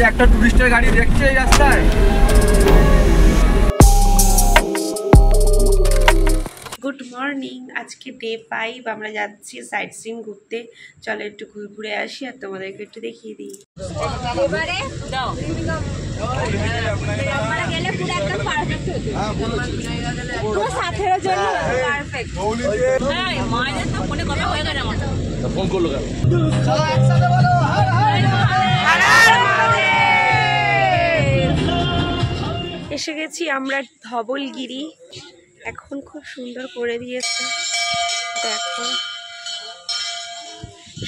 একটা টুরিস্টের গাড়ি দেখছে এই রাস্তায়। গুড মর্নিং, আজকে ডে 5, আমরা যাচ্ছি সাইট সিইং ঘুরতে। চলো একটু ঘুরে আসি আর তোমাদেরকে একটু দেখিয়ে দিই। এসে গেছি আমরা ধবলগিরি। এখন খুব সুন্দর করে দিয়েছে, দেখো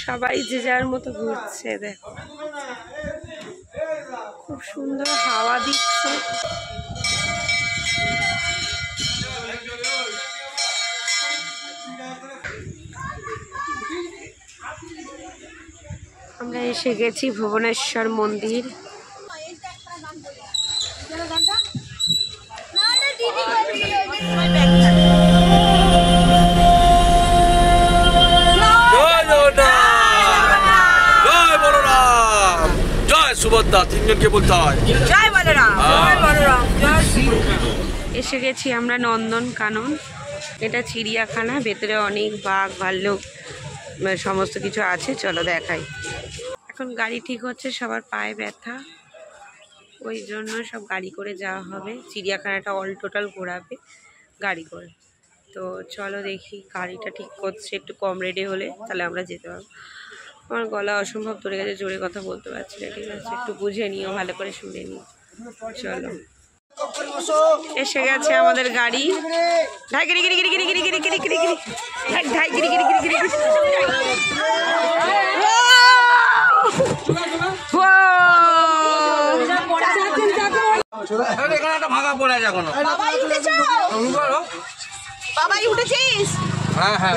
সবাই যে যার মতো ঘুরছে, দেখো খুব সুন্দর হাওয়া দিচ্ছে। আমরা এসে গেছি ভুবনেশ্বর মন্দির। এসে গেছি আমরা নন্দনকানন। এটা চিড়িয়াখানা, ভেতরে অনেক বাঘ ভাল্লুক সমস্ত কিছু আছে। চলো দেখাই। এখন গাড়ি ঠিক হচ্ছে, সবার পায়ে ব্যথা, ওই জন্য সব গাড়ি করে যাওয়া হবে। চিড়িয়াখানাটা অল টোটাল ঘোরাবে গাড়ি করে। তো চলো দেখি, গাড়িটা ঠিক করছে, একটু কম রেটে হলে তাহলে আমরা যেতে পারবো। আমার গলা অসম্ভব ধরে গেছে, জোরে কথা বলতে পারছি না, ঠিক আছে? একটু বুঝে নিও, ভালো করে শুনে নিও। চলো, এসে গেছে আমাদের গাড়ি। ভাঙা পড়ে আছে এখনো। বাবাই উঠেছিস? হ্যাঁ হ্যাঁ,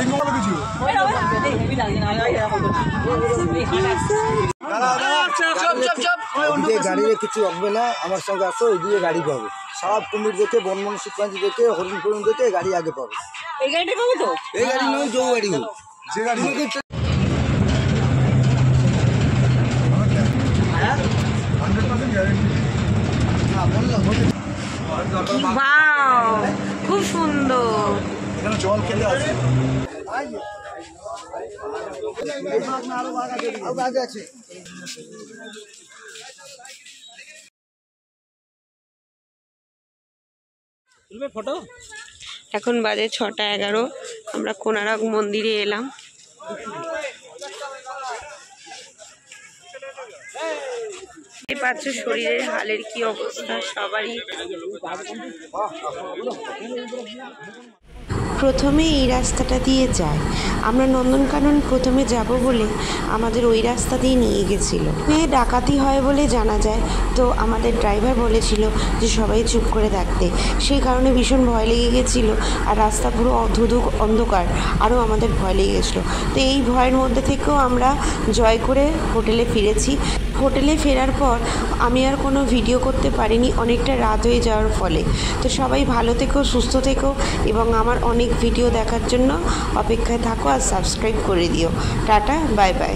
গাড়িতে কিছু আসবে না, আমার সঙ্গে আসো, ওইদিকে গাড়ি পাবে। সব কুমির দেখে, বনমনসিক পাঞ্জি দেখে, হরিণ ফরিণ দেখে গাড়ি আগে পাবে। এই গাড়িটা পাবো তো? এই গাড়ি নয়, যৌ গাড়ি হোক, যে গাড়ি খুব সুন্দর। জল খেলে আছে, আছে। এখন বাজে 6:11, আমরা কোনারক মন্দিরে এলাম। এই পাচ্ছ শরীরের হালের কি অবস্থা সবারই। প্রথমে এই রাস্তাটা দিয়ে যায়। আমরা নন্দনকানন প্রথমে যাব বলে আমাদের ওই রাস্তা দিয়ে নিয়ে গেছিলো। ডাকাতি হয় বলে জানা যায়, তো আমাদের ড্রাইভার বলেছিল যে সবাই চুপ করে থাকতে। সেই কারণে ভীষণ ভয় লেগে গেছিলো, আর রাস্তা পুরো ধুধু অন্ধকার, আরও আমাদের ভয় লেগে গেছিলো। তো এই ভয়ের মধ্যে থেকেও আমরা জয় করে হোটেলে ফিরেছি। হোটেলে ফেরার পর আমি আর কোনো ভিডিও করতে পারিনি, অনেকটা রাত হয়ে যাওয়ার ফলে। তো সবাই ভালো থেকো, সুস্থ থেকো, এবং আমার অনেক ভিডিও দেখার জন্য অপেক্ষায় থাকো, আর সাবস্ক্রাইব করে দিও। Tata, bye bye.